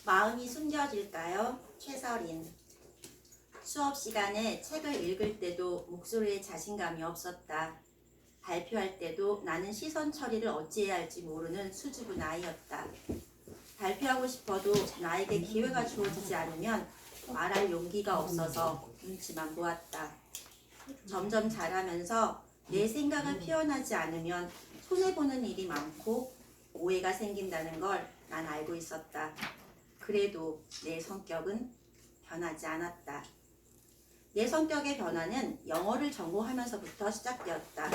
마음이 숨겨질까요? 최서린. 수업 시간에 책을 읽을 때도 목소리에 자신감이 없었다. 발표할 때도 나는 시선 처리를 어찌해야 할지 모르는 수줍은 아이였다. 발표하고 싶어도 나에게 기회가 주어지지 않으면 말할 용기가 없어서 눈치만 보았다. 점점 자라면서 내 생각을 표현하지 않으면 손해보는 일이 많고 오해가 생긴다는 걸 난 알고 있었다. 그래도 내 성격은 변하지 않았다. 내 성격의 변화는 영어를 전공하면서부터 시작되었다.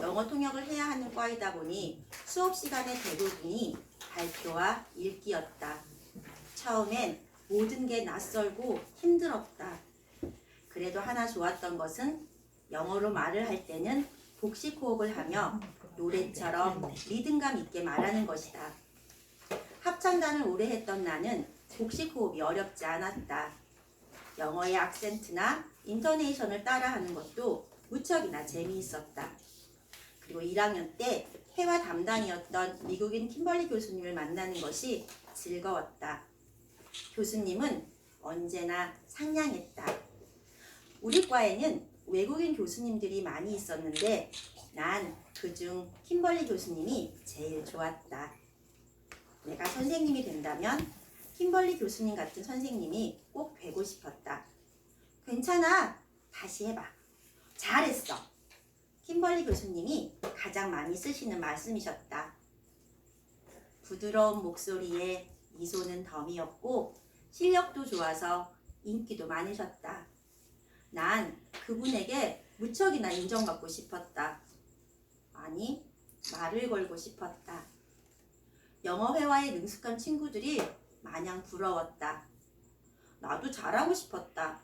영어 통역을 해야 하는 과이다 보니 수업 시간의 대부분이 발표와 읽기였다. 처음엔 모든 게 낯설고 힘들었다. 그래도 하나 좋았던 것은 영어로 말을 할 때는 복식 호흡을 하며 노래처럼 리듬감 있게 말하는 것이다. 합창단을 오래 했던 나는 복식 호흡이 어렵지 않았다. 영어의 악센트나 인터네이션을 따라하는 것도 무척이나 재미있었다. 그리고 1학년 때 회화 담당이었던 미국인 킴벌리 교수님을 만나는 것이 즐거웠다. 교수님은 언제나 상냥했다. 우리 과에는 외국인 교수님들이 많이 있었는데 난 그중 킴벌리 교수님이 제일 좋았다. 내가 선생님이 된다면 킴벌리 교수님 같은 선생님이 꼭 되고 싶었다. 괜찮아. 다시 해봐. 잘했어. 킴벌리 교수님이 가장 많이 쓰시는 말씀이셨다. 부드러운 목소리에 미소는 덤이었고 실력도 좋아서 인기도 많으셨다. 난 그분에게 무척이나 인정받고 싶었다. 아니, 말을 걸고 싶었다. 영어 회화에 능숙한 친구들이 마냥 부러웠다. 나도 잘하고 싶었다.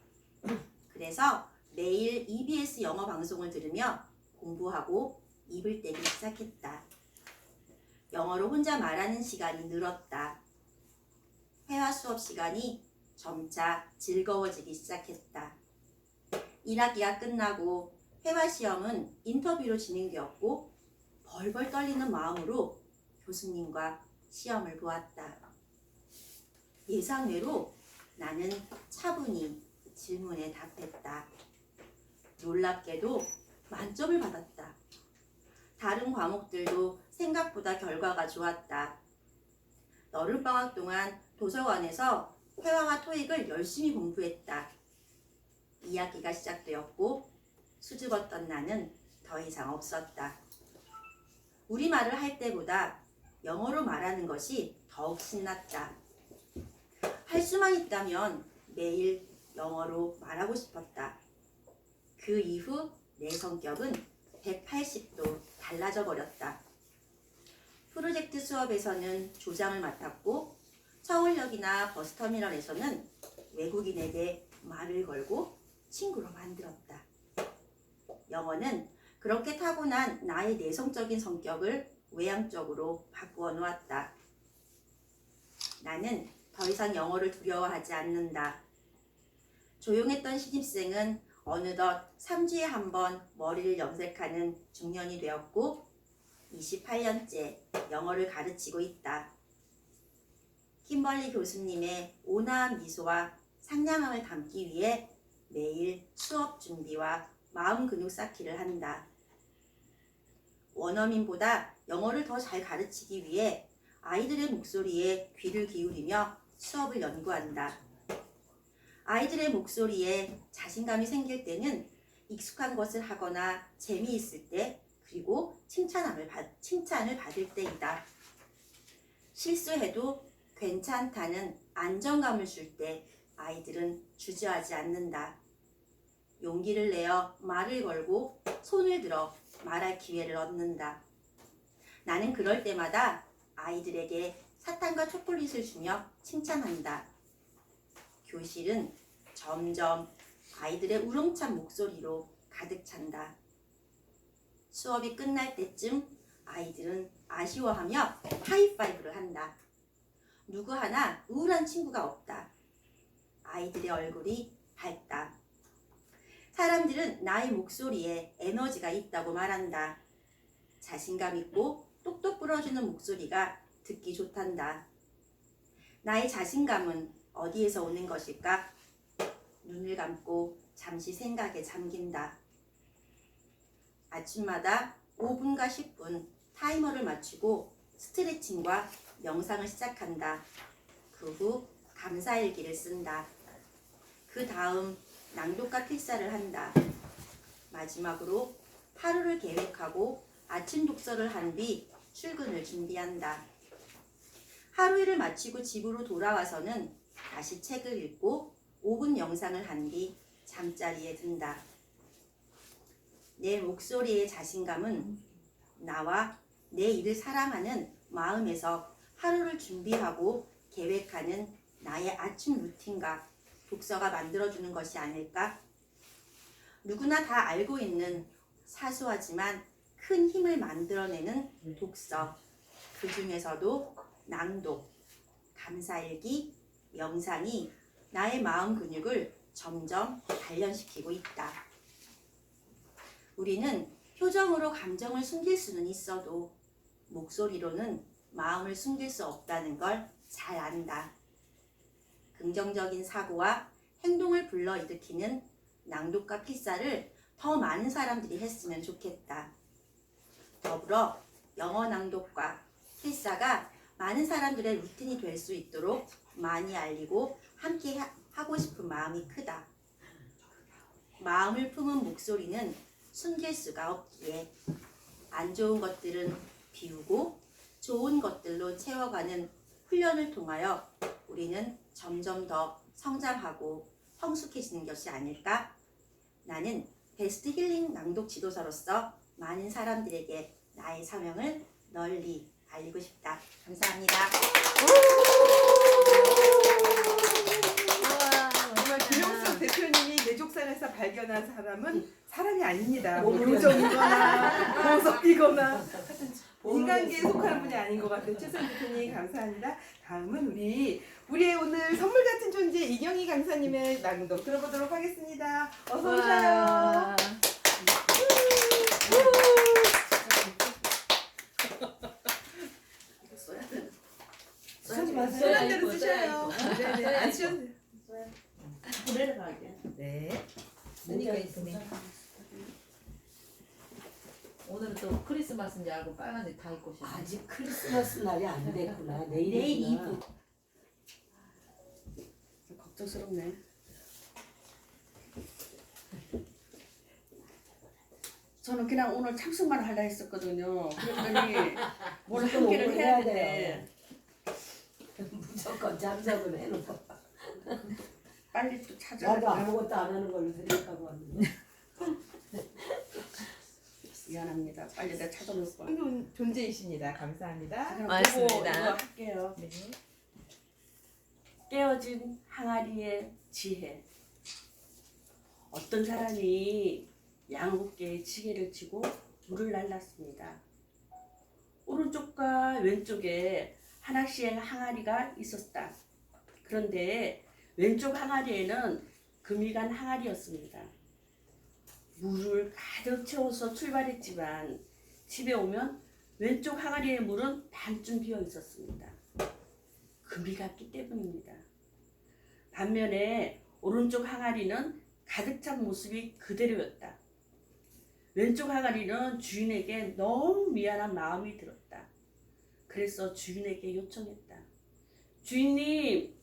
그래서 매일 EBS 영어 방송을 들으며 공부하고 입을 떼기 시작했다. 영어로 혼자 말하는 시간이 늘었다. 회화 수업 시간이 점차 즐거워지기 시작했다. 1학기가 끝나고 회화 시험은 인터뷰로 진행되었고 벌벌 떨리는 마음으로 교수님과 시험을 보았다. 예상외로 나는 차분히 질문에 답했다. 놀랍게도 만점을 받았다. 다른 과목들도 생각보다 결과가 좋았다. 여름방학 동안 도서관에서 회화와 토익을 열심히 공부했다. 2학기가 시작되었고 수줍었던 나는 더 이상 없었다. 우리말을 할 때보다 영어로 말하는 것이 더욱 신났다. 할 수만 있다면 매일 영어로 말하고 싶었다. 그 이후 내 성격은 180도 달라져 버렸다. 프로젝트 수업에서는 조장을 맡았고 서울역이나 버스터미널에서는 외국인에게 말을 걸고 친구로 만들었다. 영어는 그렇게 타고난 나의 내성적인 성격을 외향적으로 바꾸어 놓았다. 나는 더 이상 영어를 두려워하지 않는다. 조용했던 신입생은 어느덧 3주에 한 번 머리를 염색하는 중년이 되었고 28년째 영어를 가르치고 있다. 킴벌리 교수님의 온화한 미소와 상냥함을 담기 위해 매일 수업 준비와 마음 근육 쌓기를 한다. 원어민보다 영어를 더 잘 가르치기 위해 아이들의 목소리에 귀를 기울이며 수업을 연구한다. 아이들의 목소리에 자신감이 생길 때는 익숙한 것을 하거나 재미있을 때 그리고 칭찬을 받을 때이다. 실수해도 괜찮다는 안정감을 줄 때 아이들은 주저하지 않는다. 용기를 내어 말을 걸고 손을 들어 말할 기회를 얻는다. 나는 그럴 때마다 아이들에게 사탕과 초콜릿을 주며 칭찬한다. 교실은 점점 아이들의 우렁찬 목소리로 가득 찬다. 수업이 끝날 때쯤 아이들은 아쉬워하며 하이파이브를 한다. 누구 하나 우울한 친구가 없다. 아이들의 얼굴이 밝다. 사람들은 나의 목소리에 에너지가 있다고 말한다. 자신감 있고 똑똑 부러지는 목소리가 듣기 좋단다. 나의 자신감은 어디에서 오는 것일까? 눈을 감고 잠시 생각에 잠긴다. 아침마다 5분과 10분 타이머를 맞추고 스트레칭과 명상을 시작한다. 그 후 감사일기를 쓴다. 그 다음 낭독과 필사를 한다. 마지막으로 하루를 계획하고 아침 독서를 한 뒤 출근을 준비한다. 하루 일을 마치고 집으로 돌아와서는 다시 책을 읽고 5분 명상을 한 뒤 잠자리에 든다. 내 목소리의 자신감은 나와 내 일을 사랑하는 마음에서 하루를 준비하고 계획하는 나의 아침 루틴과 독서가 만들어주는 것이 아닐까? 누구나 다 알고 있는 사소하지만 큰 힘을 만들어내는 독서, 그 중에서도 낭독, 감사일기, 명상이 나의 마음 근육을 점점 단련시키고 있다. 우리는 표정으로 감정을 숨길 수는 있어도 목소리로는 마음을 숨길 수 없다는 걸 잘 안다. 긍정적인 사고와 행동을 불러일으키는 낭독과 필사를 더 많은 사람들이 했으면 좋겠다. 더불어 영어 낭독과 필사가 많은 사람들의 루틴이 될 수 있도록 많이 알리고 함께 하고 싶은 마음이 크다. 마음을 품은 목소리는 숨길 수가 없기에 안 좋은 것들은 비우고 좋은 것들로 채워가는 훈련을 통하여 우리는 점점 더 성장하고 성숙해지는 것이 아닐까? 나는 베스트 힐링 낭독 지도사로서 많은 사람들에게 나의 사명을 널리 알리고 싶다. 감사합니다. 정말 김영수 대표님이 내족산에서 발견한 사람은 사람이 아닙니다. 뭐 요정이거나 보석이거나 인간계에 속하는 분이 아닌 것 같아요. 최선 대표님 감사합니다. 다음은 우리의 오늘 선물 같은 존재 이경희 강사님의 낭독 들어보도록 하겠습니다. 어서 오셔요. 쓰지 마세요. 쓰는 대로 쓰셔요. 네네. 안 쓰셔도 돼요. 내려가게. 네. 쓰니까 있으면. 오늘은 또 크리스마스인 줄 알고 빨간색 다 입고 싶네. 아직 크리스마스 날이 안 됐구나. 내일 내일이구나. 2부. 걱정스럽네. 저는 그냥 오늘 참석만 하려 했었거든요. 그랬더니 뭘 한 무조건 개를 오늘 해야 해야 되네. 무조건 잠석을 해놓고. 빨리 또 나도 찾아가. 아무것도 안 하는 걸로 생각하고 왔는데. 미안합니다. 빨리 내가 찾아볼 거야. 좋은 존재이십니다. 감사합니다. 그럼 맞습니다. 보고 이거 할게요. 네. 깨어진 항아리의 지혜. 어떤 사람이 양국계의 지게를 치고 물을 날랐습니다. 오른쪽과 왼쪽에 하나씩 항아리가 있었다. 그런데 왼쪽 항아리에는 금이 간 항아리였습니다. 물을 가득 채워서 출발했지만 집에 오면 왼쪽 항아리의 물은 반쯤 비어 있었습니다. 금이 갔기 때문입니다. 반면에 오른쪽 항아리는 가득 찬 모습이 그대로였다. 왼쪽 항아리는 주인에게 너무 미안한 마음이 들었다. 그래서 주인에게 요청했다. 주인님,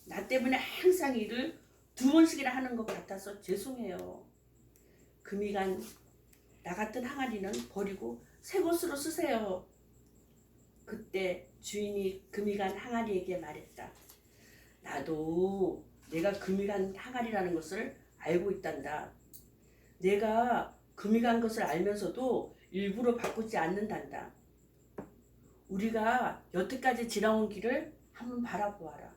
나 때문에 항상 일을 2번씩이나 하는 것 같아서 죄송해요. 금이 간 나 같은 항아리는 버리고 새 것으로 쓰세요. 그때 주인이 금이 간 항아리에게 말했다. 나도 내가 금이 간 항아리라는 것을 알고 있단다. 내가 금이 간 것을 알면서도 일부러 바꾸지 않는단다. 우리가 여태까지 지나온 길을 한번 바라보아라.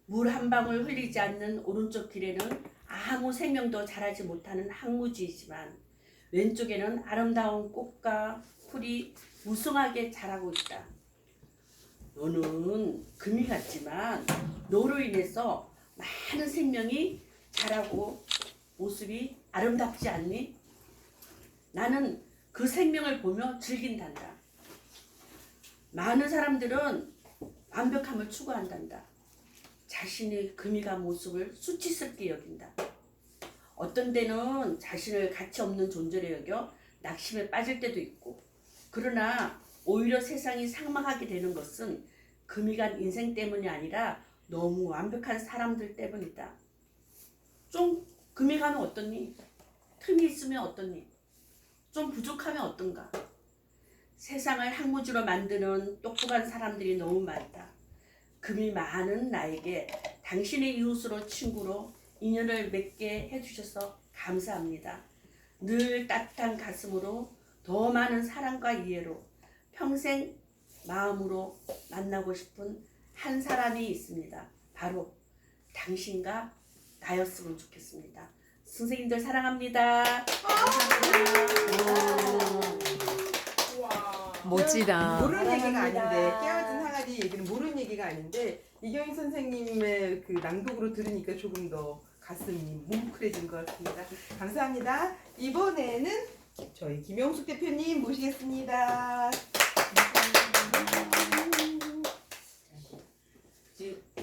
물 한 방울 흘리지 않는 오른쪽 길에는 아무 생명도 자라지 못하는 항무지이지만 왼쪽에는 아름다운 꽃과 풀이 무성하게 자라고 있다. 너는 금이 같지만 너로 인해서 많은 생명이 자라고 모습이 아름답지 않니? 나는 그 생명을 보며 즐긴단다. 많은 사람들은 완벽함을 추구한단다. 자신의 금이간 모습을 수치스럽게 여긴다. 어떤 때는 자신을 가치 없는 존재로 여겨 낙심에 빠질 때도 있고, 그러나 오히려 세상이 삭막하게 되는 것은 금이간 인생 때문이 아니라 너무 완벽한 사람들 때문이다. 좀 금이 가면 어떻니? 틈이 있으면 어떻니? 좀 부족하면 어떤가? 세상을 항무지로 만드는 똑똑한 사람들이 너무 많다. 금이 많은 나에게 당신의 이웃으로 친구로 인연을 맺게 해주셔서 감사합니다. 늘 따뜻한 가슴으로 더 많은 사랑과 이해로 평생 마음으로 만나고 싶은 한 사람이 있습니다. 바로 당신과 나였으면 좋겠습니다. 선생님들 사랑합니다. 멋지다. 모르는 얘기가 사랑합니다. 아닌데, 깨어진 항아리 얘기는 모르는 얘기가 아닌데 이경희 선생님의 그 낭독으로 들으니까 조금 더 가슴이 뭉클해진 것 같습니다. 감사합니다. 이번에는 저희 김영숙 대표님 모시겠습니다.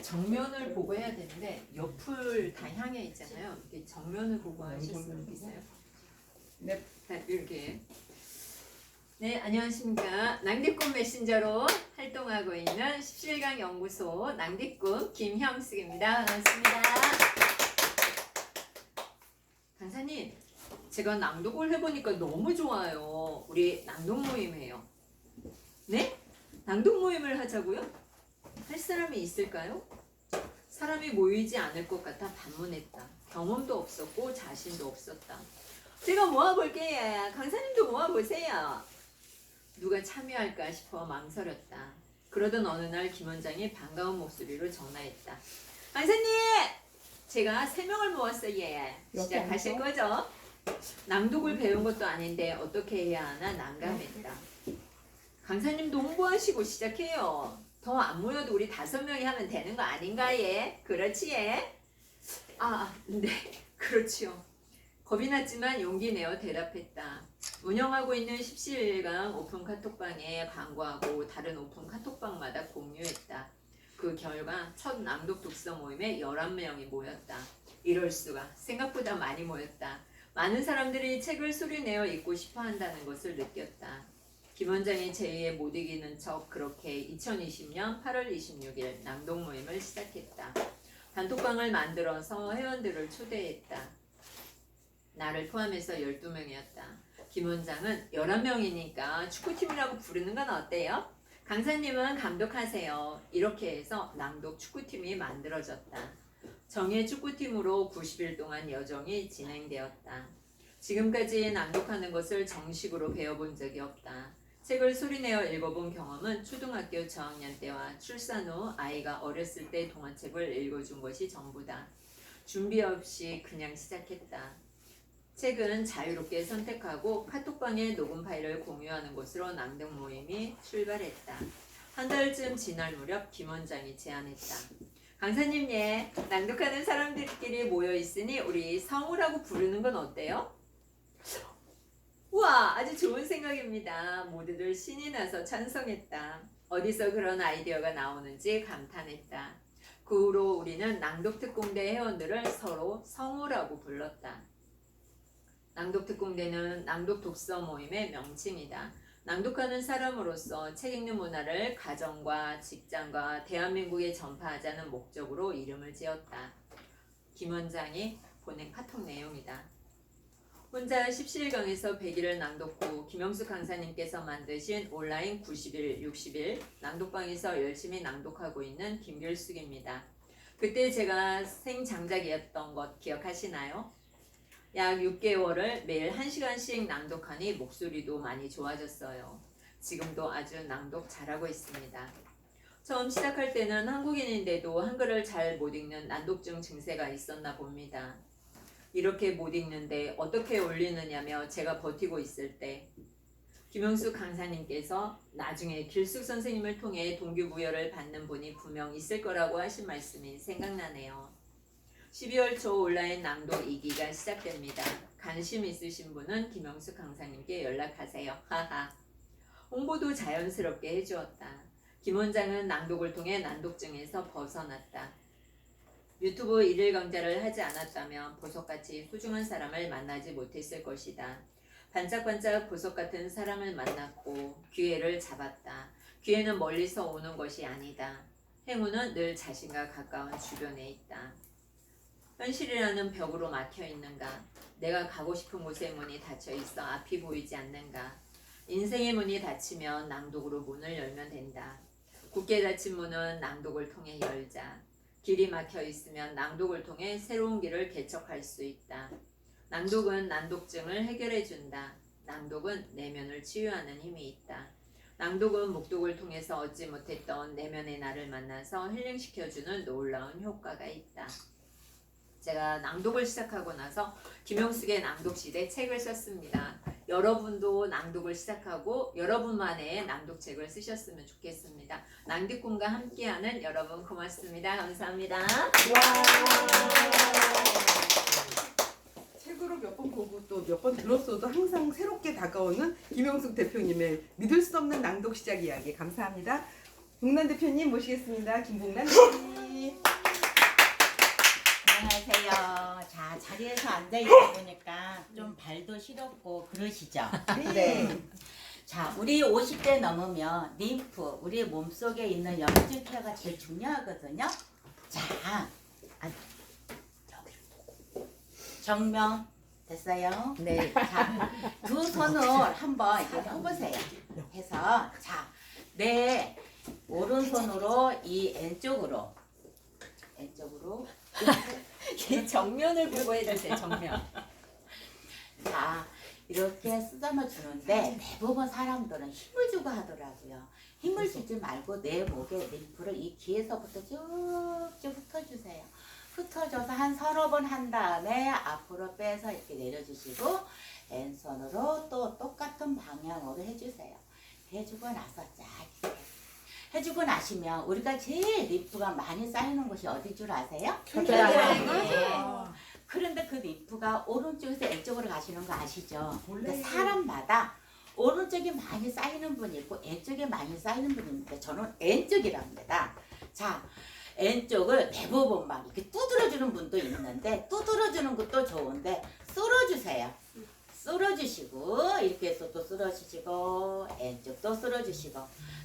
정면을 보고 해야 되는데 옆을 다 향해 있잖아요. 이렇게 정면을 보고 하셨으면 좋겠어요. 네. 자, 이렇게. 네, 안녕하십니까. 낭디꿈 메신저로 활동하고 있는 17강 연구소 낭디꿈 김형숙입니다. 반갑습니다. 강사님, 제가 낭독을 해보니까 너무 좋아요. 우리 낭독 모임해요. 네? 낭독 모임을 하자고요? 할 사람이 있을까요? 사람이 모이지 않을 것 같아 반문했다. 경험도 없었고 자신도 없었다. 제가 모아볼게요. 강사님도 모아보세요. 누가 참여할까 싶어 망설였다. 그러던 어느 날 김 원장이 반가운 목소리로 전화했다. 강사님! 제가 3명을 모았어요. 시작하실 거죠? 낭독을 배운 것도 아닌데 어떻게 해야 하나 난감했다. 강사님도 홍보하시고 시작해요. 더 안 모여도 우리 5명이 하면 되는 거 아닌가 예? 그렇지 예? 네 그렇지요. 겁이 났지만 용기 내어 대답했다. 운영하고 있는 17강 오픈 카톡방에 광고하고 다른 오픈 카톡방마다 공유했다. 그 결과 첫 낭독 독서 모임에 11명이 모였다. 이럴 수가. 생각보다 많이 모였다. 많은 사람들이 책을 소리내어 읽고 싶어 한다는 것을 느꼈다. 김 원장이 제2의 못 이기는 척 그렇게 2020년 8월 26일 낭독 모임을 시작했다. 단톡방을 만들어서 회원들을 초대했다. 나를 포함해서 12명이었다. 김 원장은 11명이니까 축구팀이라고 부르는 건 어때요? 강사님은 감독하세요. 이렇게 해서 낭독 축구팀이 만들어졌다. 정예 축구팀으로 90일 동안 여정이 진행되었다. 지금까지 낭독하는 것을 정식으로 배워본 적이 없다. 책을 소리내어 읽어본 경험은 초등학교 저학년 때와 출산 후 아이가 어렸을 때 동화책을 읽어준 것이 전부다. 준비 없이 그냥 시작했다. 책은 자유롭게 선택하고 카톡방에 녹음 파일을 공유하는 것으로 낭독 모임이 출발했다. 한 달쯤 지날 무렵 김 원장이 제안했다. 강사님 예, 낭독하는 사람들끼리 모여 있으니 우리 성우라고 부르는 건 어때요? 우와, 아주 좋은 생각입니다. 모두들 신이 나서 찬성했다. 어디서 그런 아이디어가 나오는지 감탄했다. 그 후로 우리는 낭독특공대 회원들을 서로 성우라고 불렀다. 낭독특공대는 낭독 독서 모임의 명칭이다. 낭독하는 사람으로서 책 읽는 문화를 가정과 직장과 대한민국에 전파하자는 목적으로 이름을 지었다. 김 원장이 보낸 카톡 내용이다. 혼자 17강에서 100일을 낭독 후 김영숙 강사님께서 만드신 온라인 90일, 60일 낭독방에서 열심히 낭독하고 있는 김길숙입니다. 그때 제가 생장작이었던 것 기억하시나요? 약 6개월을 매일 1시간씩 낭독하니 목소리도 많이 좋아졌어요. 지금도 아주 낭독 잘하고 있습니다. 처음 시작할 때는 한국인인데도 한글을 잘 못 읽는 난독증 증세가 있었나 봅니다. 이렇게 못 읽는데 어떻게 올리느냐며 제가 버티고 있을 때 김영숙 강사님께서 나중에 길숙 선생님을 통해 동기부여를 받는 분이 분명 있을 거라고 하신 말씀이 생각나네요. 12월 초 온라인 낭독 2기가 시작됩니다. 관심 있으신 분은 김영숙 강사님께 연락하세요. 하하. 홍보도 자연스럽게 해주었다. 김 원장은 낭독을 통해 난독증에서 벗어났다. 유튜브 일일 강좌를 하지 않았다면 보석같이 소중한 사람을 만나지 못했을 것이다. 반짝반짝 보석 같은 사람을 만났고 기회를 잡았다. 기회는 멀리서 오는 것이 아니다. 행운은 늘 자신과 가까운 주변에 있다. 현실이라는 벽으로 막혀 있는가? 내가 가고 싶은 곳의 문이 닫혀 있어 앞이 보이지 않는가? 인생의 문이 닫히면 낭독으로 문을 열면 된다. 굳게 닫힌 문은 낭독을 통해 열자. 길이 막혀 있으면 낭독을 통해 새로운 길을 개척할 수 있다. 낭독은 난독증을 해결해 준다. 낭독은 내면을 치유하는 힘이 있다. 낭독은 묵독을 통해서 얻지 못했던 내면의 나를 만나서 힐링시켜주는 놀라운 효과가 있다. 제가 낭독을 시작하고 나서 김용숙의 낭독시대 책을 썼습니다. 여러분도 낭독을 시작하고 여러분만의 낭독책을 쓰셨으면 좋겠습니다. 낭독꾼과 함께하는 여러분 고맙습니다. 감사합니다. 책으로 몇 번 보고 또 몇 번 들었어도 항상 새롭게 다가오는 김영숙 대표님의 믿을 수 없는 낭독 시작 이야기 감사합니다. 봉란 대표님 모시겠습니다. 김봉란 대표님. 안녕하세요. 자, 자리에서 앉아있다 보니까 좀 발도 시렵고 그러시죠? 네. 자, 우리 50대 넘으면 림프, 우리 몸속에 있는 염증 케어가 제일 중요하거든요. 자, 정면 됐어요? 네. 자, 두 손을 한번 이렇게 펴보세요. 해서 자, 내 오른손으로 이 왼쪽으로 이 정면을 보고 해주세요. 정면. 자, 이렇게 쓰다듬어 주는데 대부분 사람들은 힘을 주고 하더라고요. 힘을 주지 말고 내 목에 림프를 이 귀에서부터 쭉쭉 훑어주세요. 흩어져서 한 30번 한 다음에 앞으로 빼서 이렇게 내려주시고 왼손으로 또 똑같은 방향으로 해주세요. 해주고 나서 쫙 해주고 나시면 우리가 제일 림프가 많이 쌓이는 곳이 어디 줄 아세요? 겨드랑이. 그런데 그 림프가 오른쪽에서 왼쪽으로 가시는 거 아시죠? 근데 사람마다 오른쪽에 많이 쌓이는 분이 있고 왼쪽에 많이 쌓이는 분이 있는데 저는 왼쪽이랍니다. 자, 왼쪽을 대부분 막 이렇게 두드려주는 분도 있는데 두드려주는 것도 좋은데 쓸어주세요. 쓸어주시고 이렇게 해서 또 쓸어주시고 왼쪽도 쓸어주시고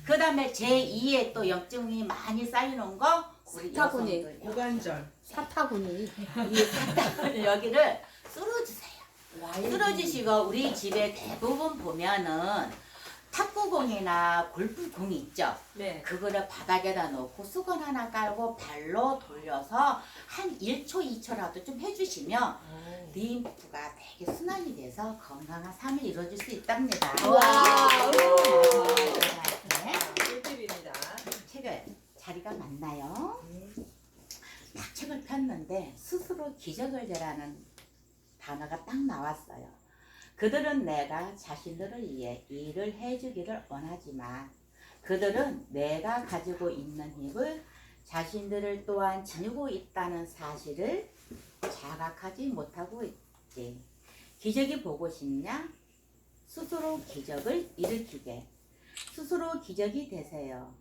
그 다음에 제2의 또 염증이 많이 쌓이는 거 우리 사타구니. 여성들 고관절. 사타구니. 이 사타구니 여기를 쓸어주세요. 쓸어주시고 우리 집에 대부분 보면은 탁구공이나 골프공 있죠? 네. 그거를 바닥에다 놓고 수건 하나 깔고 발로 돌려서 한 1초, 2초라도 좀 해주시면 림프가 되게 순환이 돼서 건강한 삶을 이루어질 수 있답니다. 와. 네. 꿀팁입니다. 책을 자리가 맞나요? 딱 책을 폈는데 스스로 기적을 재라는 단어가 딱 나왔어요. 그들은 내가 자신들을 위해 일을 해주기를 원하지만 그들은 내가 가지고 있는 힘을 자신들을 또한 지니고 있다는 사실을 자각하지 못하고 있지. 기적이 보고 싶냐? 스스로 기적을 일으키게. 스스로 기적이 되세요.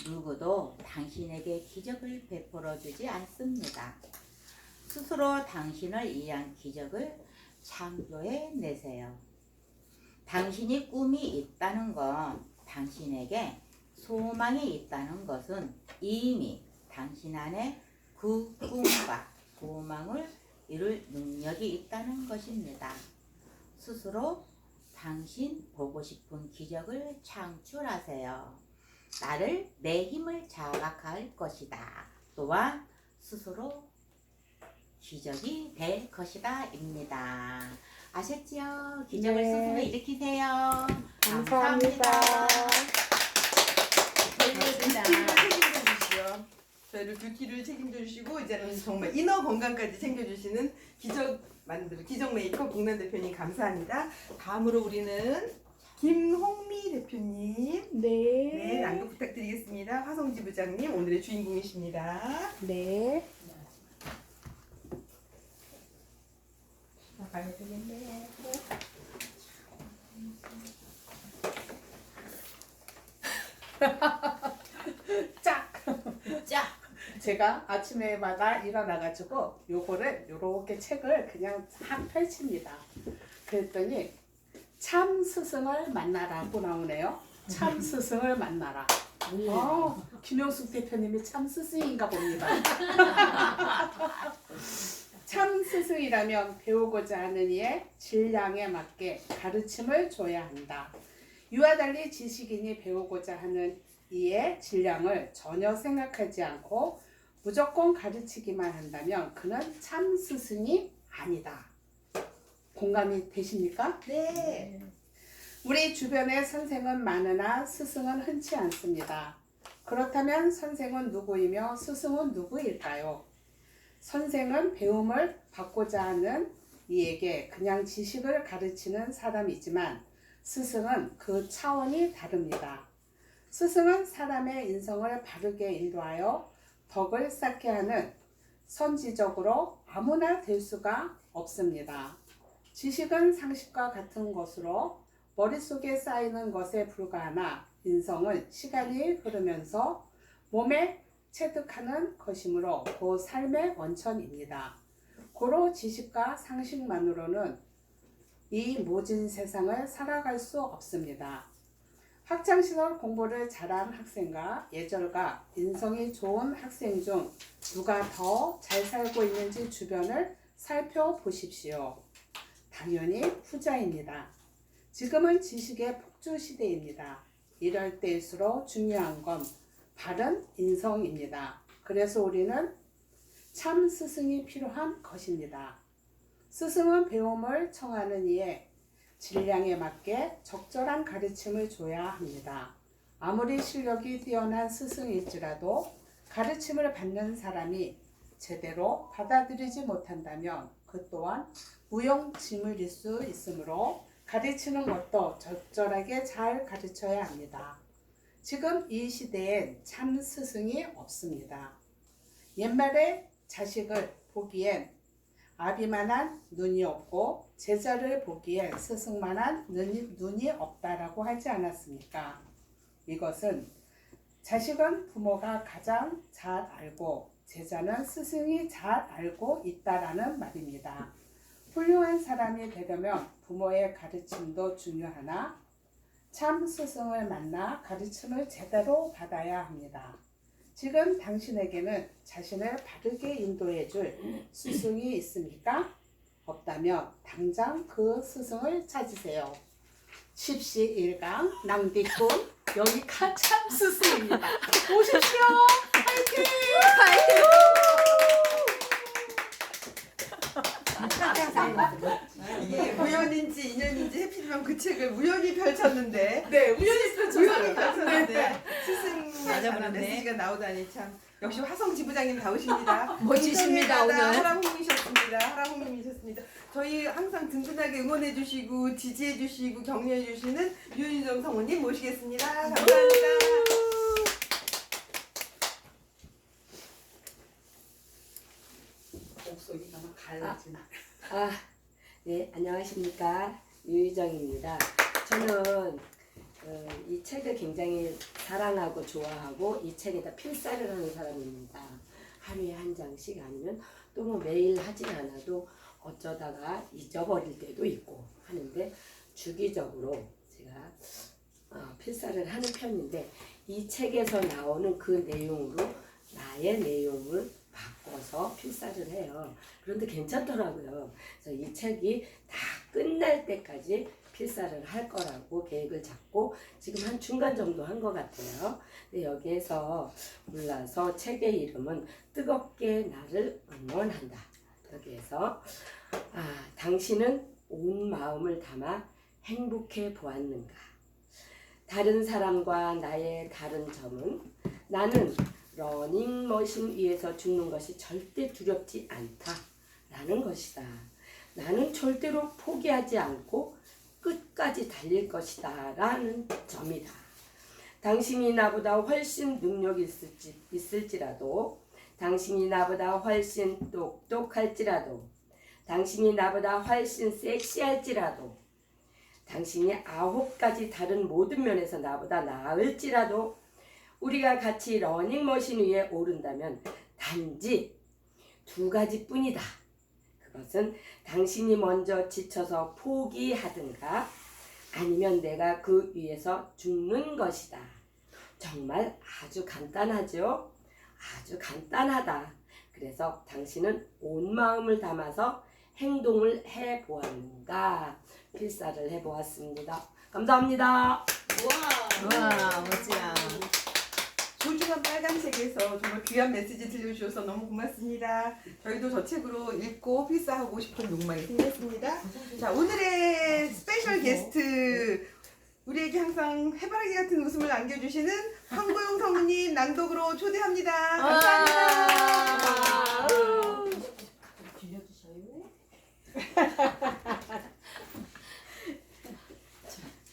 누구도 당신에게 기적을 베풀어 주지 않습니다. 스스로 당신을 위한 기적을 창조해 내세요. 당신이 꿈이 있다는 건 당신에게 소망이 있다는 것은 이미 당신 안에 그 꿈과 소망을 이룰 능력이 있다는 것입니다. 스스로 당신 보고 싶은 기적을 창출하세요. 나를 내 힘을 자각할 것이다. 또한 스스로 기적이 될 것이다 입니다. 아셨지요? 기적을 네. 스스로 일으키세요. 감사합니다. 뷰티를 책임져 주시죠. 저희를 뷰티를 책임져 주시고 이제는 정말 이너 건강까지 챙겨주시는 기적 메이커 봉란 대표님 감사합니다. 다음으로 우리는 김홍미 대표님 네 낭독 부탁드리겠습니다. 화성지 부장님 오늘의 주인공이십니다. 네. 가야 되겠네. 짝! 짝! 제가 아침에마다 일어나가지고 요거를 요렇게 책을 그냥 싹 펼칩니다. 그랬더니 참 스승을 만나라고 나오네요. 참 스승을 만나라. 김영숙 대표님이 참 스승인가 봅니다. 참 스승이라면 배우고자 하는 이의 질량에 맞게 가르침을 줘야 한다. 이와 달리 지식인이 배우고자 하는 이의 질량을 전혀 생각하지 않고 무조건 가르치기만 한다면 그는 참 스승이 아니다. 공감이 되십니까? 네. 우리 주변에 선생은 많으나 스승은 흔치 않습니다. 그렇다면 선생은 누구이며 스승은 누구일까요? 선생은 배움을 받고자 하는 이에게 그냥 지식을 가르치는 사람이지만 스승은 그 차원이 다릅니다. 스승은 사람의 인성을 바르게 인도하여 덕을 쌓게 하는 선지적으로 아무나 될 수가 없습니다. 지식은 상식과 같은 것으로 머릿속에 쌓이는 것에 불과하나 인성은 시간이 흐르면서 몸에 체득하는 것이므로 그 삶의 원천입니다. 고로 지식과 상식만으로는 이 모진 세상을 살아갈 수 없습니다. 학창시절 공부를 잘한 학생과 예절과 인성이 좋은 학생 중 누가 더 잘 살고 있는지 주변을 살펴보십시오. 당연히 후자입니다. 지금은 지식의 폭주 시대입니다. 이럴 때일수록 중요한 건 바른 인성입니다. 그래서 우리는 참 스승이 필요한 것입니다. 스승은 배움을 청하는 이의 질량에 맞게 적절한 가르침을 줘야 합니다. 아무리 실력이 뛰어난 스승일지라도 가르침을 받는 사람이 제대로 받아들이지 못한다면 그 또한 무용지물일 수 있으므로 가르치는 것도 적절하게 잘 가르쳐야 합니다. 지금 이 시대엔 참 스승이 없습니다. 옛말에 자식을 보기엔 아비만한 눈이 없고 제자를 보기에 스승만한 눈이 없다라고 하지 않았습니까? 이것은 자식은 부모가 가장 잘 알고 제자는 스승이 잘 알고 있다라는 말입니다. 훌륭한 사람이 되려면 부모의 가르침도 중요하나 참 스승을 만나 가르침을 제대로 받아야 합니다. 지금 당신에게는 자신을 바르게 인도해 줄 스승이 있습니까? 없다면 당장 그 스승을 찾으세요. 십시일강 낭비꾼 여기가 참 스승입니다. 오십시오. 파이팅! 이게 우연인지 인연인지 해피지만 그 책을 우연히 펼쳤는데 네, 우연히 펼쳤는데 스승에 관한 맞아버렸네. 메시지가 나오다니 참 역시 화성 지부장님 다우십니다. 멋지십니다, 오늘. 하랑홍이셨습니다. 하랑홍님이셨습니다. 저희 항상 든든하게 응원해주시고 지지해주시고 격려해주시는 윤유정 성우님 모시겠습니다. 감사합니다. 목소리가 막 갈라지나. 네, 안녕하십니까. 유유정입니다. 저는 이 책을 굉장히 사랑하고 좋아하고 이 책에다 필사를 하는 사람입니다. 하루에 한 장씩 아니면 또 뭐 매일 하진 않아도 어쩌다가 잊어버릴 때도 있고 하는데 주기적으로 제가 필사를 하는 편인데 이 책에서 나오는 그 내용으로 나의 내용을 바꿔서 필사를 해요. 그런데 괜찮더라고요. 그래서 이 책이 다 끝날 때까지 필사를 할 거라고 계획을 잡고 지금 한 중간 정도 한 것 같아요. 근데 여기에서 골라서 책의 이름은 뜨겁게 나를 응원한다. 여기에서 당신은 온 마음을 담아 행복해 보았는가? 다른 사람과 나의 다른 점은 나는 러닝머신 위에서 죽는 것이 절대 두렵지 않다라는 것이다. 나는 절대로 포기하지 않고 끝까지 달릴 것이다 라는 점이다. 당신이 나보다 훨씬 능력이 있을지라도 당신이 나보다 훨씬 똑똑할지라도 당신이 나보다 훨씬 섹시할지라도 당신이 9가지 다른 모든 면에서 나보다 나을지라도 우리가 같이 러닝머신 위에 오른다면 단지 두 가지뿐이다. 그것은 당신이 먼저 지쳐서 포기하든가 아니면 내가 그 위에서 죽는 것이다. 정말 아주 간단하죠? 아주 간단하다. 그래서 당신은 온 마음을 담아서 행동을 해보았는가? 필사를 해보았습니다. 감사합니다. 와 멋지야. 소중한 빨간색에서 정말 귀한 메시지 들려주셔서 너무 고맙습니다. 저희도 저 책으로 읽고 필사하고 싶은 욕망이 생겼습니다. 자, 오늘의 스페셜 게스트, 우리에게 항상 해바라기 같은 웃음을 안겨주시는 황보영 성우님 낭독으로 초대합니다. 감사합니다.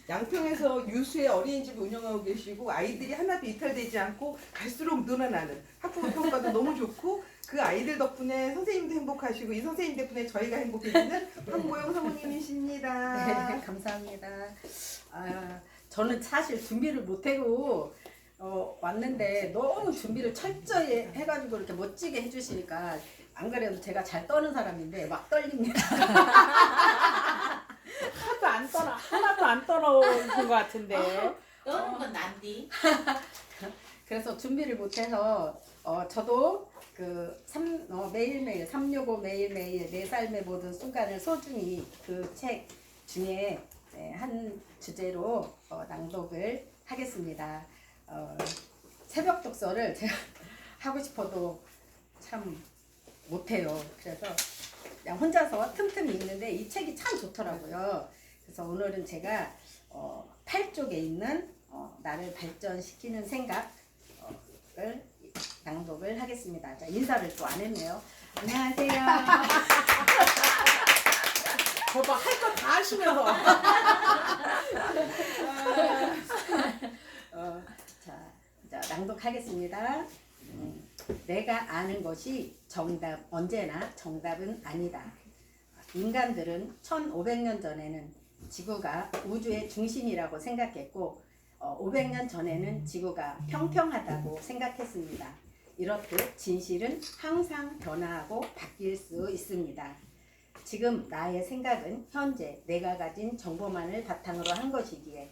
양평에서 유수의 어린이집을 운영하고 계시고 아이들이 하나도 이탈되지 않고 갈수록 늘어나는 학부모 평가도 너무 좋고 그 아이들 덕분에 선생님도 행복하시고 이 선생님 덕분에 저희가 행복해지는 황보영 사모님이십니다. 네, 감사합니다. 저는 사실 준비를 못하고 왔는데 너무 준비를 철저히 해가지고 이렇게 멋지게 해주시니까 안 그래도 제가 잘 떠는 사람인데 막 떨립니다. 하나도 안 떨어진 것 같은데. 떠는 건 난디. 그래서 준비를 못해서 저도 매일매일 365 매일매일 내 삶의 모든 순간을 소중히 그 책 중에 한 주제로 낭독을 하겠습니다. 새벽 독서를 제가 하고 싶어도 참 못해요. 그래서 그냥 혼자서 틈틈이 읽는데 이 책이 참 좋더라고요. 그래서 오늘은 제가 8쪽에 있는 나를 발전시키는 생각을 낭독을 하겠습니다. 자, 인사를 또 안 했네요. 안녕하세요. 저거 할 거 다 하시면서. 자, 낭독하겠습니다. 내가 아는 것이 언제나 정답은 아니다. 인간들은 1500년 전에는 지구가 우주의 중심이라고 생각했고 500년 전에는 지구가 평평하다고 생각했습니다. 이렇듯 진실은 항상 변화하고 바뀔 수 있습니다. 지금 나의 생각은 현재 내가 가진 정보만을 바탕으로 한 것이기에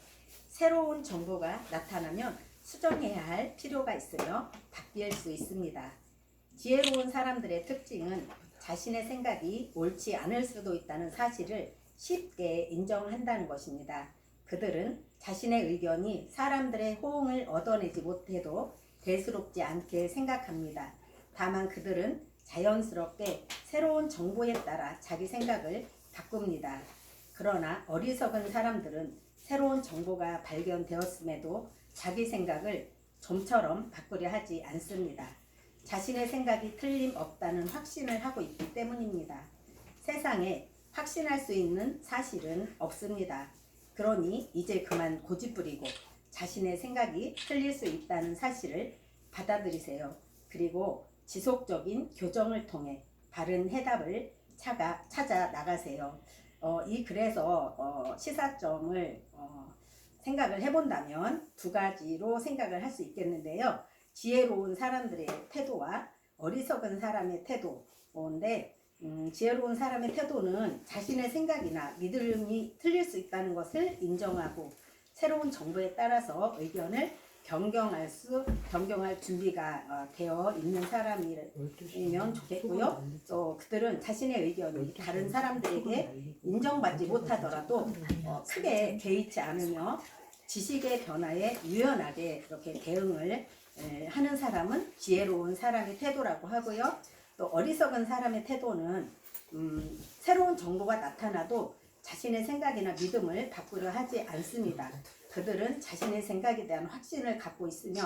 새로운 정보가 나타나면 수정해야 할 필요가 있으며 바뀔 수 있습니다. 지혜로운 사람들의 특징은 자신의 생각이 옳지 않을 수도 있다는 사실을 쉽게 인정한다는 것입니다. 그들은 자신의 의견이 사람들의 호응을 얻어내지 못해도 대수롭지 않게 생각합니다. 다만 그들은 자연스럽게 새로운 정보에 따라 자기 생각을 바꿉니다. 그러나 어리석은 사람들은 새로운 정보가 발견되었음에도 자기 생각을 좀처럼 바꾸려 하지 않습니다. 자신의 생각이 틀림없다는 확신을 하고 있기 때문입니다. 세상에 확신할 수 있는 사실은 없습니다. 그러니 이제 그만 고집부리고 자신의 생각이 틀릴 수 있다는 사실을 받아들이세요. 그리고 지속적인 교정을 통해 바른 해답을 찾아 나가세요. 이 글에서 시사점을 생각을 해본다면 두 가지로 생각을 할 수 있겠는데요. 지혜로운 사람들의 태도와 어리석은 사람의 태도인데 지혜로운 사람의 태도는 자신의 생각이나 믿음이 틀릴 수 있다는 것을 인정하고 새로운 정보에 따라서 의견을 변경할 준비가 되어 있는 사람이면 좋겠고요. 또 그들은 자신의 의견이 다른 사람들에게 인정받지 못하더라도 크게 개의치 않으며 지식의 변화에 유연하게 이렇게 대응을 하는 사람은 지혜로운 사람의 태도라고 하고요. 또 어리석은 사람의 태도는 새로운 정보가 나타나도 자신의 생각이나 믿음을 바꾸려 하지 않습니다. 그들은 자신의 생각에 대한 확신을 갖고 있으며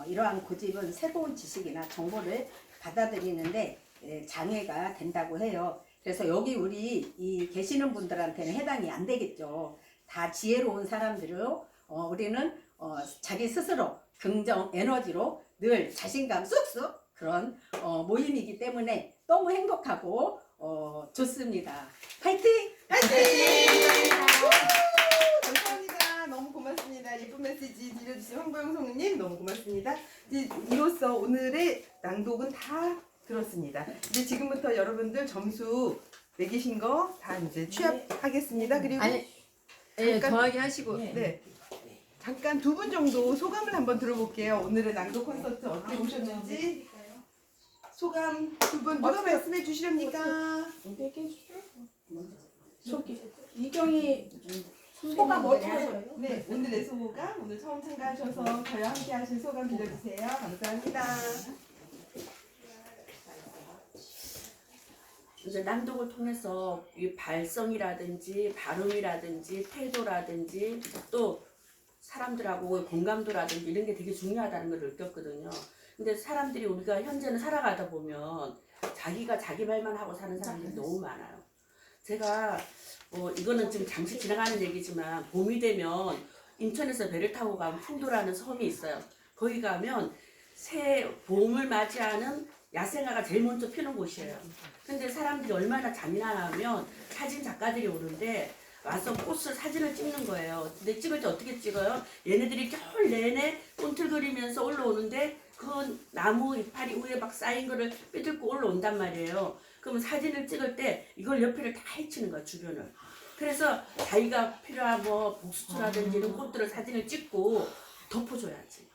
이러한 고집은 새로운 지식이나 정보를 받아들이는데 장애가 된다고 해요. 그래서 여기 우리 이 계시는 분들한테는 해당이 안 되겠죠. 다 지혜로운 사람들로 우리는 자기 스스로 긍정 에너지로 늘 자신감 쑥쑥 그런 모임이기 때문에 너무 행복하고 좋습니다. 파이팅! 파이팅! 감사합니다. 너무 고맙습니다. 예쁜 메시지 들려주신 황보영 성우님 너무 고맙습니다. 이로써 오늘의 낭독은 다 들었습니다. 이제 지금부터 여러분들 점수 매기신 거 다 이제 취합하겠습니다. 그리고 아니, 예, 잠깐- 더하기 하시고. 네. 잠깐 두 분 정도 소감을 한번 들어볼게요. 오늘의 낭독 콘서트 어떻게 보셨는지 소감 두 분 누가 말씀해 주시렵니까? 이경이 소감 어떠세요? 네, 오늘의 소감 오늘 처음 참가하셔서 저희와 함께 하신 소감 들려주세요. 감사합니다. 이제 낭독을 통해서 이 발성이라든지 발음이라든지 태도라든지 또 사람들하고 공감도라든지 이런 게 되게 중요하다는 걸 느꼈거든요. 근데 사람들이 우리가 현재는 살아가다 보면 자기가 자기 말만 하고 사는 사람들이 너무 많아요. 제가 이거는 지금 잠시 지나가는 얘기지만 봄이 되면 인천에서 배를 타고 가면 풍도라는 섬이 있어요. 거기 가면 새 봄을 맞이하는 야생화가 제일 먼저 피는 곳이에요. 근데 사람들이 얼마나 잔인하냐면 사진 작가들이 오는데 와서 꽃을 사진을 찍는 거예요. 근데 찍을 때 어떻게 찍어요? 얘네들이 겨울 내내 꿈틀거리면서 올라오는데 그 나무 이파리 위에 막 쌓인 거를 삐들고 올라온단 말이에요. 그러면 사진을 찍을 때 이걸 옆에를 다 헤치는 거야, 주변을. 그래서 자기가 필요한 뭐 복수초라든지 이런 꽃들을 사진을 찍고 덮어줘야지.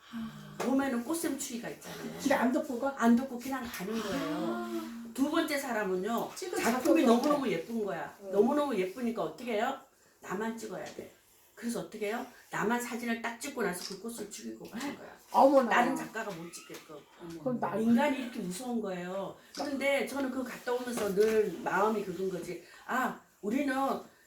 봄에는 꽃샘추위가 있잖아요. 근데 안 덮고 안 덮고 그냥 가는 거예요. 두 번째 사람은요. 작품이 너무너무 예쁜 거야. 너무너무 예쁘니까 어떻게 해요? 나만 찍어야 돼. 그래서 어떻게 해요? 나만 사진을 딱 찍고 나서 그 꽃을 죽이고 가는 거야. 어머나. 다른 작가가 못 찍게끔. 그럼 나 인간이 이렇게 무서운 거예요. 그런데 저는 그거 갔다 오면서 늘 마음이 그런 거지. 아, 우리는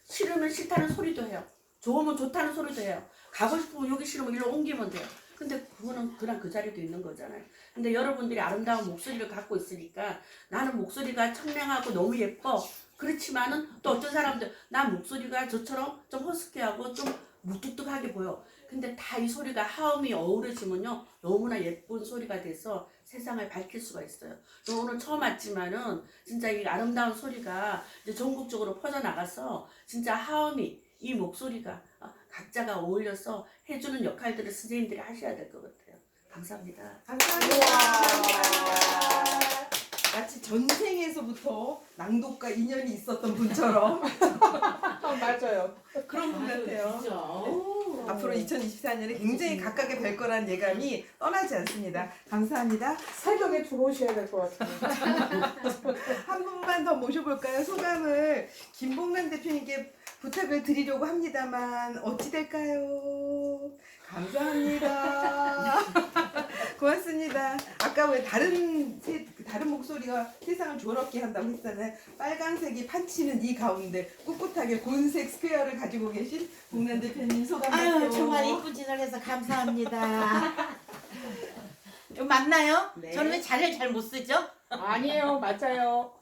싫으면 싫다는 소리도 해요. 좋으면 좋다는 소리도 해요. 가고 싶으면 여기 싫으면 일로 옮기면 돼요. 근데 그거는 그냥 그 자리도 있는 거잖아요. 근데 여러분들이 아름다운 목소리를 갖고 있으니까 나는 목소리가 청량하고 너무 예뻐. 그렇지만은 또 어떤 사람들 나 목소리가 저처럼 좀 허스키하고 좀 무뚝뚝하게 보여. 근데 다 이 소리가 하음이 어우러지면요 너무나 예쁜 소리가 돼서 세상을 밝힐 수가 있어요. 저 오늘 처음 왔지만은 진짜 이 아름다운 소리가 이제 전국적으로 퍼져나가서 진짜 하음이 이 목소리가 각자가 어울려서 해주는 역할들을 선생님들이 하셔야 될 것 같아요. 감사합니다. 감사합니다. 마치 전생에서부터 낭독과 인연이 있었던 분처럼 맞아요. 그런 분 같아요. 진짜. 오. 앞으로 2024년에 굉장히 가깝게 뵐 거란 예감이 떠나지 않습니다. 감사합니다. 새벽에 들어오셔야 될 것 같아요. 한 분만 더 모셔볼까요? 소감을 김봉란 대표님께 부탁을 드리려고 합니다만 어찌 될까요? 감사합니다. 고맙습니다. 아까 왜 다른 목소리가 세상을 조럽게 한다고 했잖아요. 빨강색이 판치는 이 가운데 꿋꿋하게 곤색 스퀘어를 가지고 계신 봉란 대표님 소감 아유 발표. 정말 이쁜 짓을 해서 감사합니다. 이거 맞나요? 네. 저는 왜 자리를 잘 못 쓰죠? 아니에요, 맞아요.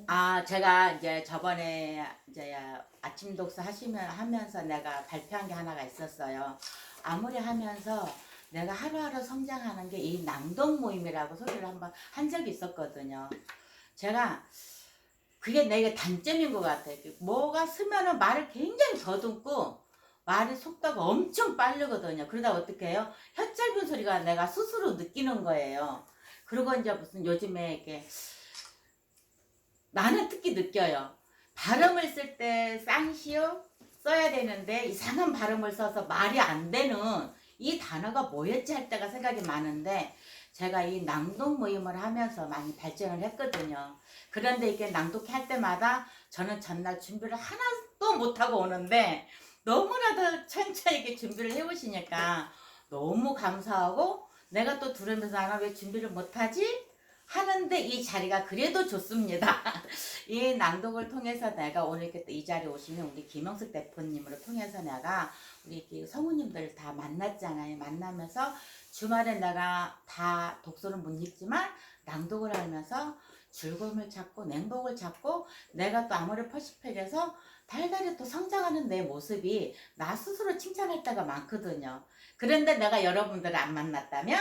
아 제가 이제 저번에 이제 아침 독서 하면서 내가 발표한 게 하나가 있었어요. 아무리 하면서 내가 하루하루 성장하는 게 이 낭독 모임이라고 소리를 한번 한 적이 있었거든요. 제가 그게 내게 단점인 것 같아요. 뭐가 쓰면은 말을 굉장히 더듬고 말의 속도가 엄청 빠르거든요. 그러다 어떻게 해요? 혀 짧은 소리가 내가 스스로 느끼는 거예요. 그리고 이제 무슨 요즘에 이렇게 나는 특히 느껴요. 발음을 쓸 때 쌍시오 써야 되는데 이상한 발음을 써서 말이 안 되는 이 단어가 뭐였지 할 때가 생각이 많은데 제가 이 낭독 모임을 하면서 많이 발전을 했거든요. 그런데 이게 낭독할 때마다 저는 전날 준비를 하나도 못하고 오는데 너무나도 천천히 이렇게 준비를 해오시니까 너무 감사하고 내가 또 들으면서 나는 왜 준비를 못하지? 하는데 이 자리가 그래도 좋습니다. 이 낭독을 통해서 내가 오늘 이렇게 이 자리에 오시는 우리 김영숙 대표님으로 통해서 내가 우리 성우님들 다 만났잖아요. 만나면서 주말에 내가 다 독서를 못 읽지만 낭독을 하면서 즐거움을 찾고 냉복을 찾고 내가 또 아모레 퍼시픽에서 달달이 또 성장하는 내 모습이 나 스스로 칭찬할 때가 많거든요. 그런데 내가 여러분들을 안 만났다면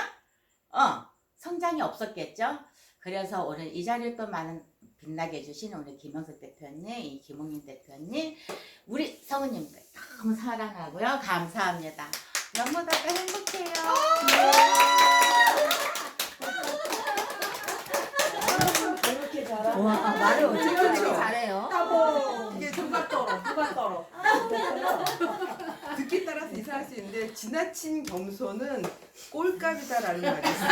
성장이 없었겠죠. 그래서 오늘 이 자리에 또 많은 빛나게 해주신 우리 김영석 대표님, 이 김홍민 대표님, 우리 성우님들 너무 사랑하고요. 감사합니다. 너무나도 행복해요. 이렇게 잘하는 와, 말을 어떻게 이렇게 그렇죠. 잘해요? 이게 누가 떨어. 듣기 따라서 이상할 수 있는데 지나친 겸손은 꼴값이다라는 말이 있어요.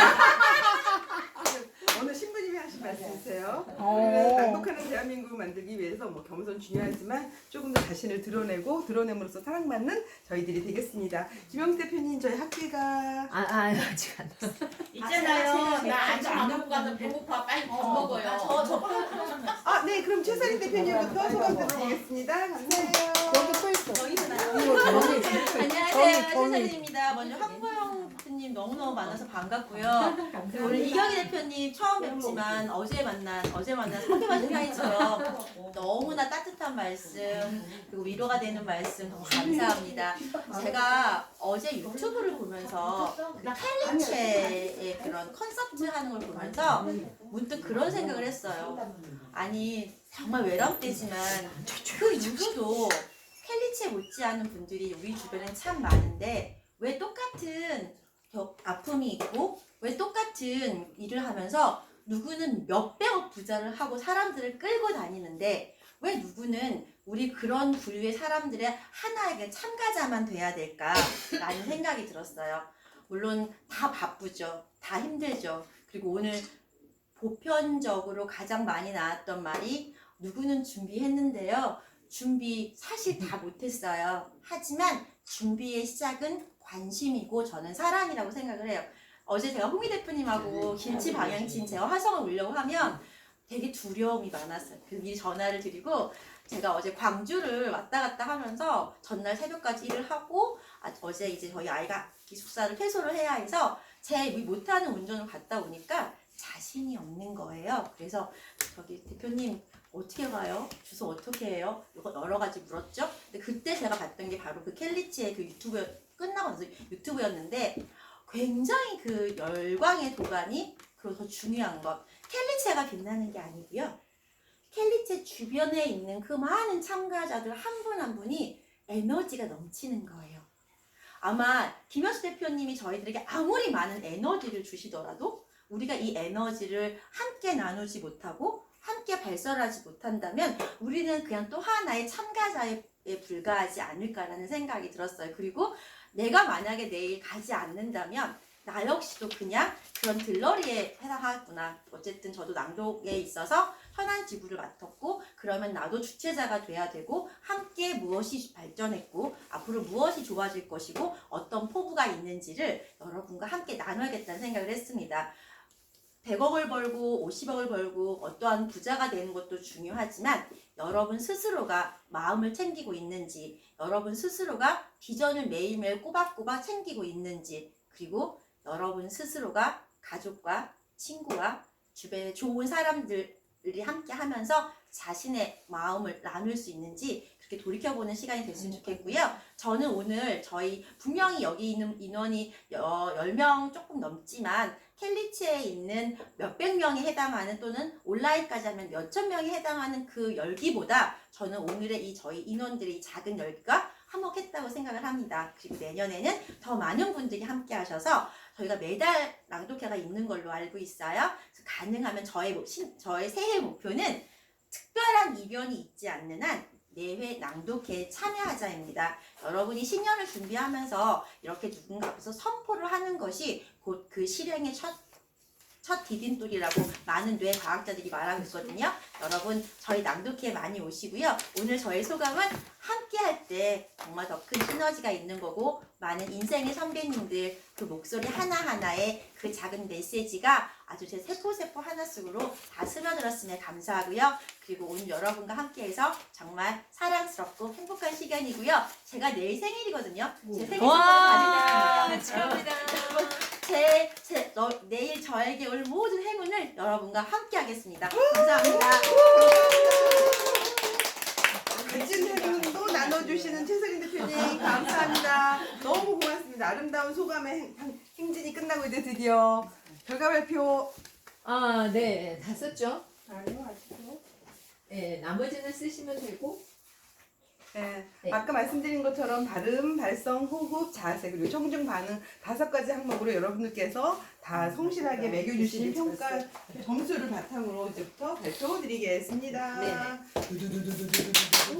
어느 신부님이 하신 말씀이세요. 우리는 낭독하는 대한민국을 만들기 위해서 뭐 겸손 중요하지만 조금 더 자신을 드러내고 드러냄으로써 사랑받는 저희들이 되겠습니다. 김영수 대표님 저희 학교가 아직 안 됐어. 있잖아요. 나 아직 안 먹고 가서 배고파. 빨리 밥 먹어요. 네 그럼 최선희 대표님부터 소감 들어보겠습니다. 감사해요. 안녕하세요. 최선희입니다. 먼저 황보영 대표님 너무너무 만나서 반갑고요. 그리고 오늘 이경희 대표님 처음 뵙지만 어제 만난 소개받은 사이처럼 너무나 따뜻한 말씀 그리고 위로가 되는 말씀 너무 감사합니다. 제가 어제 유튜브를 보면서 그 캘리체의 그런 컨셉트 하는 걸 보면서 문득 그런 생각을 했어요. 아니 정말 외람되지만 그 누구도 캘리체 못지않은 분들이 우리 주변에 참 많은데 왜 똑같은 아픔이 있고 왜 똑같은 일을 하면서 누구는 몇백억 부자를 하고 사람들을 끌고 다니는데 왜 누구는 우리 그런 부류의 사람들의 하나의 참가자만 돼야 될까라는 생각이 들었어요. 물론 다 바쁘죠. 다 힘들죠. 그리고 오늘 보편적으로 가장 많이 나왔던 말이 누구는 준비했는데요. 준비 사실 다 못했어요. 하지만 준비의 시작은 관심이고 저는 사랑이라고 생각을 해요. 어제 제가 홍희 대표님하고 김치 방향친 제가 화성을 오려고 하면 되게 두려움이 많았어요. 그래서 미리 전화를 드리고 제가 어제 광주를 왔다 갔다 하면서 전날 새벽까지 일을 하고 어제 이제 저희 아이가 기숙사를 퇴소를 해야 해서 제 못하는 운전을 갔다 오니까 자신이 없는 거예요. 그래서 저기 대표님 어떻게 가요? 주소 어떻게 해요? 이거 여러 가지 물었죠. 근데 그때 제가 봤던 게 바로 그 캘리치의 그 끝나고 나서 유튜브였는데 굉장히 그 열광의 도가니 그리고 더 중요한 것 캘리체가 빛나는 게 아니고요. 캘리체 주변에 있는 그 많은 참가자들 한 분 한 분이 에너지가 넘치는 거예요. 아마 김현수 대표님이 저희들에게 아무리 많은 에너지를 주시더라도 우리가 이 에너지를 함께 나누지 못하고 함께 발설하지 못한다면 우리는 그냥 또 하나의 참가자에 불과하지 않을까라는 생각이 들었어요. 그리고 내가 만약에 내일 가지 않는다면 나 역시도 그냥 그런 들러리에 해당하구나. 어쨌든 저도 낭독에 있어서 현안 지구를 맡았고 그러면 나도 주체자가 돼야 되고 함께 무엇이 발전했고 앞으로 무엇이 좋아질 것이고 어떤 포부가 있는지를 여러분과 함께 나눠야겠다는 생각을 했습니다. 100억을 벌고 50억을 벌고 어떠한 부자가 되는 것도 중요하지만 여러분 스스로가 마음을 챙기고 있는지 여러분 스스로가 비전을 매일매일 꼬박꼬박 챙기고 있는지 그리고 여러분 스스로가 가족과 친구와 주변에 좋은 사람들이 함께 하면서 자신의 마음을 나눌 수 있는지 그렇게 돌이켜보는 시간이 됐으면 좋겠고요. 저는 오늘 저희 분명히 여기 있는 인원이 10명 조금 넘지만 캘리체에 있는 몇백 명에 해당하는 또는 온라인까지 하면 몇천 명에 해당하는 그 열기보다 저는 오늘의 이 저희 인원들의 이 작은 열기가 한몫했다고 생각을 합니다. 그리고 내년에는 더 많은 분들이 함께 하셔서 저희가 매달 낭독회가 있는 걸로 알고 있어요. 그래서 가능하면 저의 새해 목표는 특별한 이변이 있지 않는 한 내회 낭독회에 참여하자입니다. 여러분이 신년을 준비하면서 이렇게 누군가 앞에서 선포를 하는 것이 곧 그 실행의 첫 디딤돌이라고 많은 뇌 과학자들이 말하고 있거든요. 여러분 저희 낭독회에 많이 오시고요. 오늘 저의 소감은 함께 할 때 정말 더 큰 시너지가 있는 거고 많은 인생의 선배님들 그 목소리 하나하나에 그 작은 메시지가 아주 제 세포 하나 속으로 다 스며들었으면 감사하고요. 그리고 오늘 여러분과 함께해서 정말 사랑스럽고 행복한 시간이고요. 제가 내일 생일이거든요. 제 생일 선물 받으겠습니다. 내일 저에게 올 모든 행운을 여러분과 함께 하겠습니다. 감사합니다. 멋진 행운도 나눠주시는 최선희 대표님 감사합니다. 너무 고맙습니다. 아름다운 소감의 행진이 끝나고 이제 드디어 결과 발표 네, 다 썼죠? 아니요 아직도. 네, 나머지는 쓰시면 되고. 네. 네. 아까 말씀드린 것처럼 발음, 발성, 호흡, 자세 그리고 청중 반응 5가지 항목으로 여러분들께서 다 성실하게 매겨주신 평가 점수를 바탕으로 이제부터 발표드리겠습니다. 네네. 두두두두두두두.